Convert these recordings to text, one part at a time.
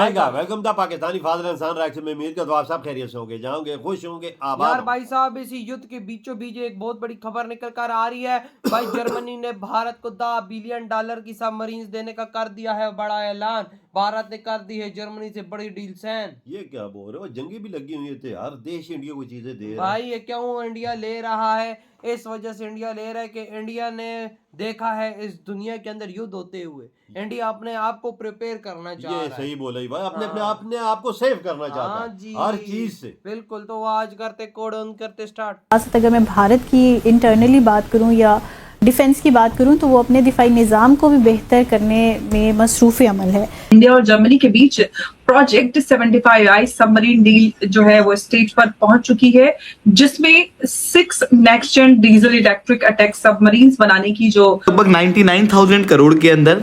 Welcome था Pakistani father इंसान rights में। उम्मीद करता हूं आप सब खैरियत से होंगे, जाओगे, खुश होंगे, आबाद यार भाई साहब, इसी युद्ध के बीचों बीच एक बहुत बड़ी खबर निकल कर आ रही है। भाई जर्मनी ने भारत को $10 बिलियन की सबमरीन्स देने का कर दिया है बड़ा ऐलान। भारत ने कर दी है जर्मनी से बड़ी डील साइन। ये क्या बोल रहे हो? जंगी भी लगी हुई है, हर देश इंडिया को चीजें दे रहा है। भाई ये क्यों इंडिया ले रहा है? इस वजह से इंडिया ले रहा है कि इंडिया ने देखा है इस दुनिया के अंदर युद्ध होते हुए इंडिया अपने आप को प्रिपेयर करना चाह रहा है। ये सही बोला भाई, अपने हाँ। अपने आप को सेव करना चाहता हाँ है जी, हर चीज से। बिल्कुल। तो आज करते कोड ऑन करते स्टार्ट। अगर मैं भारत की इंटरनली बात करूं या डिफेंस की बात करूं तो वो अपने दिफाई निज़ाम को भी बेहतर करने में मसरूफ़ अमल है। इंडिया और जर्मनी के बीच प्रोजेक्ट 75I सबमरीन डील जो है वो स्टेज पर पहुंच चुकी है, जिसमें 6 next gen diesel electric attack submarines बनाने की जो लगभग 99,000 करोड़ के अंदर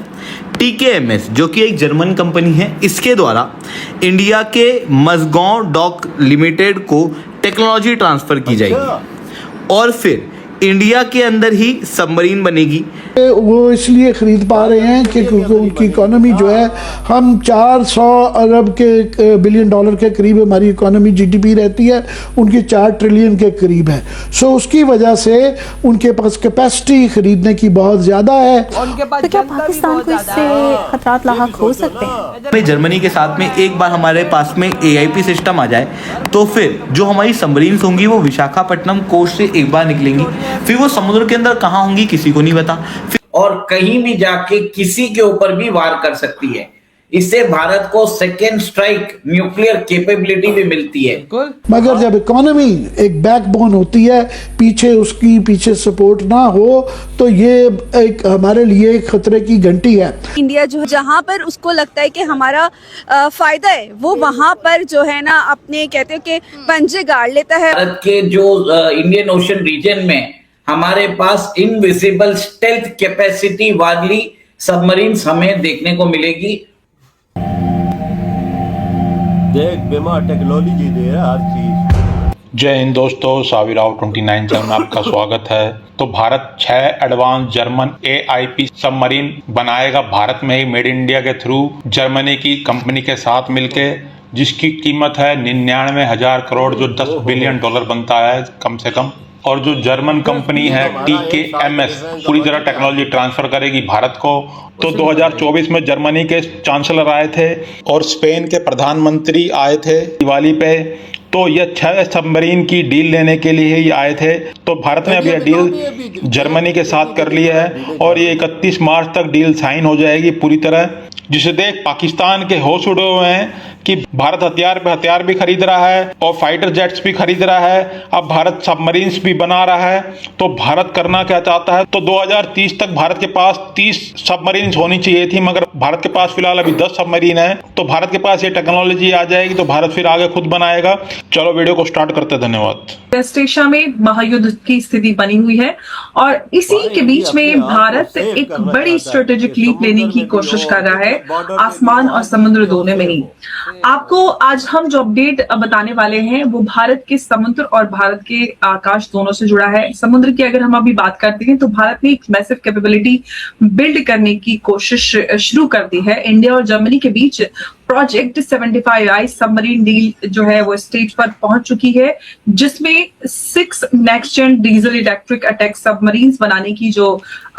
TKMS जो कि एक जर्मन कंपनी है, इसके द्वारा इंडिया के मज़गांव डॉक लिमिटेड को टेक्नोलॉजी ट्रांसफर की जाएगी और फिर इंडिया के अंदर ही सबमरीन बनेगी। वो इसलिए खरीद पा रहे हैं कि क्योंकि उनकी इकोनॉमी जो है, हम 400 अरब के बिलियन डॉलर के करीब हमारी इकोनॉमी GDP रहती है, उनकी 4 ट्रिलियन के करीब है। सो उसकी वजह से उनके पास कैपेसिटी खरीदने की बहुत ज़्यादा है। उनके पास तो क्या पाकिस्तान को इससे खतरात लाहक हो सकते हैं? जर्मनी के साथ में एक बार हमारे पास में AIP सिस्टम आ जाए तो फिर जो हमारी सबमरीन्स होंगी वो विशाखापट्टनम कोस्ट से एक बार निकलेंगी, फिर वो समुद्र के अंदर कहाँ होंगी किसी को नहीं पता, और कहीं भी जाके किसी के ऊपर भी वार कर सकती है। इससे भारत को सेकेंड स्ट्राइक न्यूक्लियर कैपेबिलिटी भी मिलती है। मगर जब इकोनॉमी एक बैकबोन होती है, पीछे सपोर्ट ना हो, तो ये एक हमारे लिए एक खतरे की घंटी है। इंडिया जो जहाँ पर उसको लगता है कि हमारा फायदा है, वो वहाँ पर जो है ना अपने कहते हो कि पंजे गाड़ लेता है। भारत के जो इंडियन ओशन रीजन में हमारे पास इनविजिबल स्टेल्थ कैपेसिटी वाली सबमरीन्स हमें देखने को मिलेगी। देख बीमा टेक्नोलॉजी दे रहा है हर चीज। जय हिंद दोस्तों, साविराव 29 चैनल में आपका स्वागत है। तो Bharat 6 advance German AIP submarine बनाएगा भारत में ही, मेड इन इंडिया के थ्रू, जर्मनी की कंपनी के साथ मिलके, जिसकी कीमत है 99,000 करोड़, जो $10 बिलियन बनता है कम से कम। और जो जर्मन कंपनी है TKMS पूरी तरह टेक्नोलॉजी ट्रांसफर करेगी भारत को। तो 2024 में जर्मनी के चांसलर आए थे और स्पेन के प्रधानमंत्री आए थे दिवाली पे, तो ये 6 सबमरीन की डील लेने के लिए ही आए थे। तो भारत ने अभी यह डील जर्मनी के साथ कर लिया है और ये 31 मार्च तक डील साइन हो जाएगी पूरी तरह, जिसे देख पाकिस्तान के होश उड़े हुए हैं कि भारत हथियार पे हथियार भी खरीद रहा है और फाइटर जेट्स भी खरीद रहा है, अब भारत सबमरीन्स भी बना रहा है। तो भारत करना क्या चाहता है? तो 2030 तक भारत के पास 30 सबमरीन्स होनी चाहिए थी, मगर भारत के पास फिलहाल अभी 10 सबमरीन है। तो भारत के पास ये टेक्नोलॉजी आ जाएगी तो भारत फिर आगे खुद बनाएगा। चलो वीडियो को स्टार्ट करते हैं, धन्यवाद। वेस्ट एशिया में महायुद्ध की स्थिति बनी हुई है और इसी के बीच में भारत एक बड़ी स्ट्रेटेजिक लीप लेने की कोशिश कर रहा है, आसमान और समुद्र दोनों में ही। आपको आज हम जो अपडेट बताने वाले हैं वो भारत के समुद्र और भारत के आकाश दोनों से जुड़ा है। समुद्र की अगर हम अभी बात करते हैं तो भारत ने एक मैसिव कैपेबिलिटी बिल्ड करने की कोशिश शुरू कर दी है। इंडिया और जर्मनी के बीच प्रोजेक्ट 75I सबमरीन डील जो है वो स्टेज पर पहुंच चुकी है, जिसमें 6 next gen diesel electric attack submarines बनाने की जो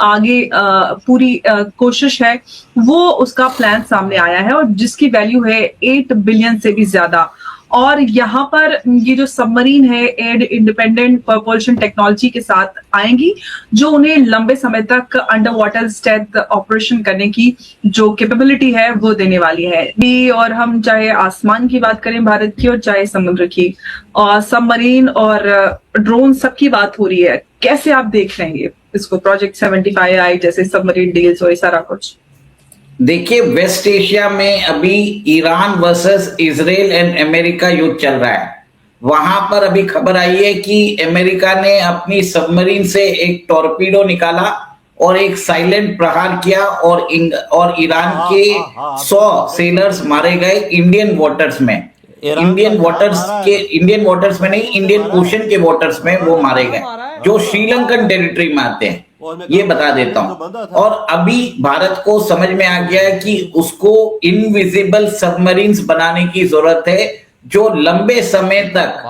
आगे पूरी कोशिश है, वो उसका प्लान सामने आया है और जिसकी वैल्यू है 8 बिलियन से भी ज्यादा। और यहाँ पर ये जो सबमरीन है एयर इंडिपेंडेंट propulsion टेक्नोलॉजी के साथ आएंगी, जो उन्हें लंबे समय तक अंडर वाटर स्टेल्थ ऑपरेशन करने की जो कैपेबिलिटी है वो देने वाली है भी। और हम चाहे आसमान की बात करें भारत की और चाहे समुद्र की, और सबमरीन और ड्रोन सबकी बात हो रही है। कैसे आप देख रहे हैं इसको, प्रोजेक्ट 75I जैसे सबमरीन डील्स और सारा कुछ? देखिए, वेस्ट एशिया में अभी Iran versus Israel and America युद्ध चल रहा है। वहां पर अभी खबर आई है कि अमेरिका ने अपनी सबमरीन से एक टॉर्पीडो निकाला और एक साइलेंट प्रहार किया और ईरान के 100 सेलर्स मारे गए इंडियन वाटर्स में। इंडियन वाटर्स में नहीं, इंडियन ओशन के वाटर्स में वो मारे गए, जो श्रीलंकन टेरिटरी में आते हैं। ये बता देता हूं। और अभी भारत को समझ में आ गया है कि उसको इनविजिबल सबमरीन्स बनाने की जरूरत है जो लंबे समय तक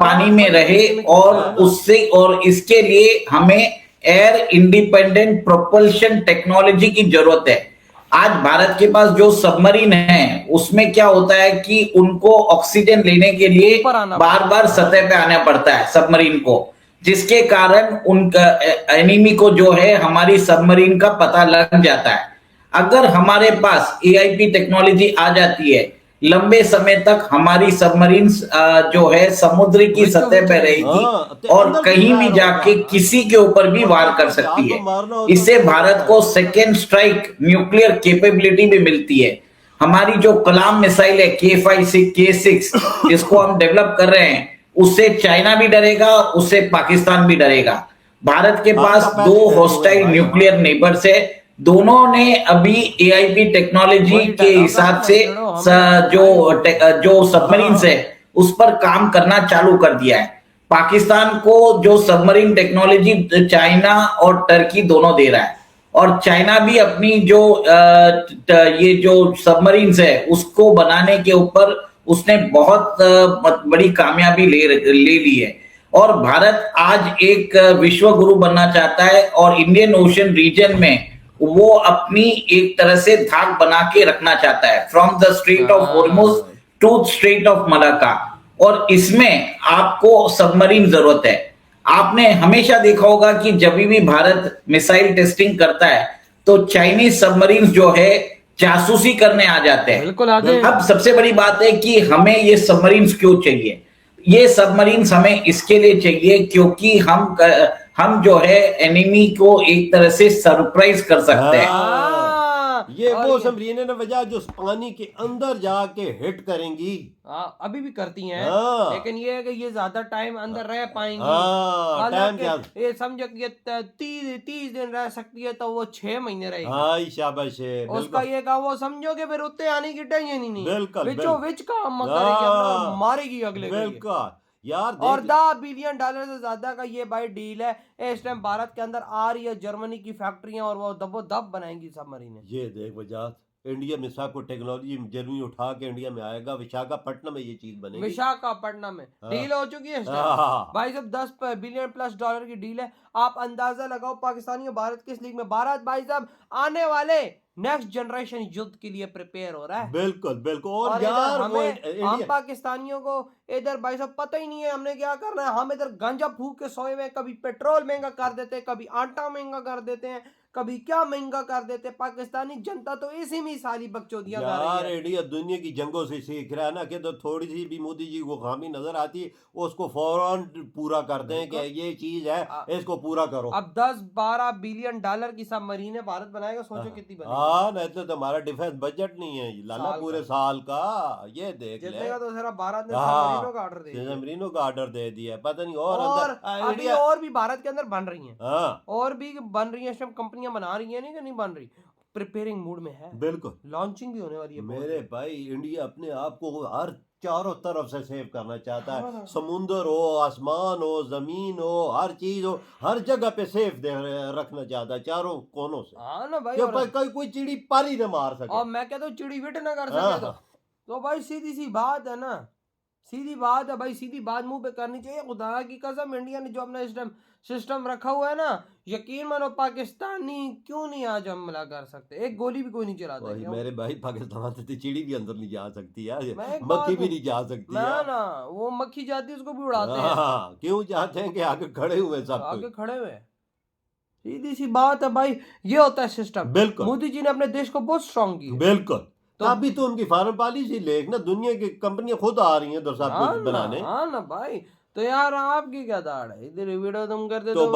पानी में रहे, और उससे और इसके लिए हमें एयर इंडिपेंडेंट प्रोपल्शन टेक्नोलॉजी की जरूरत है। आज भारत के पास जो सबमरीन है उसमें क्या होता है कि उनको ऑक्सीजन लेने के लिए बार बार सतह पे आना पड़ता है सबमरीन को, जिसके कारण उनका एनिमी को जो है हमारी सबमरीन का पता लग जाता है। अगर हमारे पास एआईपी टेक्नोलॉजी आ जाती है, लंबे समय तक हमारी सबमरीन्स जो है समुद्र की सतह पे रहेगी और कहीं भी जाके किसी के ऊपर भी वार कर सकती है। इससे भारत को सेकेंड स्ट्राइक न्यूक्लियर कैपेबिलिटी भी मिलती है। हमारी जो कलाम मिसाइल है K6 जिसको हम डेवलप कर रहे हैं, उससे चाइना भी डरेगा, उससे पाकिस्तान भी डरेगा। भारत के पास 2 हॉस्टाइल न्यूक्लियर नेबर्स है, दोनों ने अभी एआईपी टेक्नोलॉजी के हिसाब से जो सबमरीन्स है उस पर काम करना चालू कर दिया है। पाकिस्तान को जो सबमरीन टेक्नोलॉजी चाइना और टर्की दोनों दे रहा है, और चाइना भी अपनी जो ये जो सबमरीन्स है उसको बनाने के ऊपर उसने बहुत बड़ी कामयाबी ले ली है। और भारत आज एक विश्व गुरु बनना चाहता है और इंडियन ओशन रीजन में वो अपनी एक तरह से धाक बना के रखना चाहता है, from the strait of Hormuz to strait of Malacca. और इसमें आपको सबमरीन जरूरत है। आपने हमेशा देखा होगा कि जब भी भारत मिसाइल टेस्टिंग करता है तो चाइनीज सबमरीन जो है जासूसी करने आ जाते हैं। बिल्कुल आते हैं। अब सबसे बड़ी बात है कि हमें ये सबमरीन क्यों चाहिए? ये सबमरीन हमें इसके लिए चाहिए क्योंकि हम जो है एनिमी को एक तरह से सरप्राइज कर सकते हैं। ये वो सबमरीन ना वजह जो पानी के अंदर जाके हिट करेंगी। अभी भी करती हैं, लेकिन ये है कि ये ज्यादा टाइम अंदर रह पाएंगी। टाइम ये समझो कि 30 दिन रह सकती है तो वो 6 महीने रहेगी। हां शाबाश है। उसका ये का वो समझो कि फिर उत्ते आने की टेंशन ही नहीं। बिल्कुल विचो विच काम करेगी, मारेगी अगले। बिल्कुल यार, और $10 बिलियन से ज्यादा का ये भाई डील है। इस टाइम भारत के अंदर आ रही है जर्मनी की फैक्ट्रियां और वो दबो दब बनाएंगी सबमरीन। ये देख वजह इंडिया में को टेक्नोलॉजी जर्मनी उठा के इंडिया में आएगा, विशाखापट्टनम में ये चीज बनेगी। विशाखापट्टनम में डील हो चुकी है भाई साहब, $10 बिलियन प्लस की डील है। आप अंदाजा लगाओ पाकिस्तानी और भारत किस लीग में। भारत भाई साहब आने वाले नेक्स्ट जनरेशन युद्ध के लिए प्रिपेयर हो रहा है। बिल्कुल बिल्कुल। और यार हम पाकिस्तानियों को इधर भाई साहब पता ही नहीं है हमने क्या करना है। हम इधर गांजा फूक के सोए हुए, कभी पेट्रोल महंगा कर देते हैं, कभी आटा महंगा कर देते हैं, कभी क्या महंगा कर देते हैं। पाकिस्तानी जनता तो इसी में सारी बकचोदियां कर रही है। इंडिया दुनिया की जंगों से सीख रहा है ना, कि तो थोड़ी सी भी मोदी जी को खामी नजर आती है उसको फौरन पूरा करते हैं कि ये चीज है इसको पूरा करो। अब $10-12 बिलियन की सबमरीन है भारत बनाएगा, सोचो कितनी बनेगी। नहीं तो हमारा डिफेंस बजट नहीं है लाला पूरे साल का। ये देख ले तो सिर्फ भारत ने सबमरीनों का ऑर्डर दे दिया, सबमरीनों का ऑर्डर दे दिया। पता नहीं और अभी और भी भारत के अंदर बन रही हैं, और भी बन रही हैं। कंपनियां बना रही हैं, नहीं कि नहीं बन रही, प्रिपेयरिंग मूड में है। बिल्कुल लॉन्चिंग भी होने वाली है। मेरे भाई इंडिया अपने आप को हर चारों तरफ से सेव करना चाहता है। समुंदर हो, आसमान हो, जमीन हो, हर चीज हो, हर जगह पे सेफ रखना चाहता है चारों कोनों से। हाँ ना भाई, कोई चिड़ी पारी न मार सके। और मैं कहता हूँ चिड़ी विट ना कर सके तो भाई सीधी सी बात है ना, सीधी बात है भाई, सीधी बात मुंह पे करनी चाहिए। खुदा की कसम इंडिया ने जो अपना सिस्टम रखा हुआ है ना, यकीन मानो पाकिस्तानी क्यों नहीं आज हमला कर सकते। एक गोली भी कोई नहीं चलाता। मेरे भाई पाकिस्तान से चिड़ी भी अंदर नहीं जा सकती यार, मक्खी भी नहीं जा सकती ना, वो मक्खी जाती है उसको भी उड़ाते हैं। क्यों जाते हैं कि आगे खड़े हुए, सब आगे खड़े हुए। सीधी सी बात है भाई, ये होता है सिस्टम। बिल्कुल मोदी जी ने अपने देश को बहुत स्ट्रॉन्ग किया। बिल्कुल। तो अभी तो उनकी फॉरेन पॉलिसी लेख ना, दुनिया की कंपनियां खुद आ रही हैं सब कुछ बनाने। हाँ ना भाई, तो यार आपकी क्या दाड़ है, इधर वीडियो तुम करते तो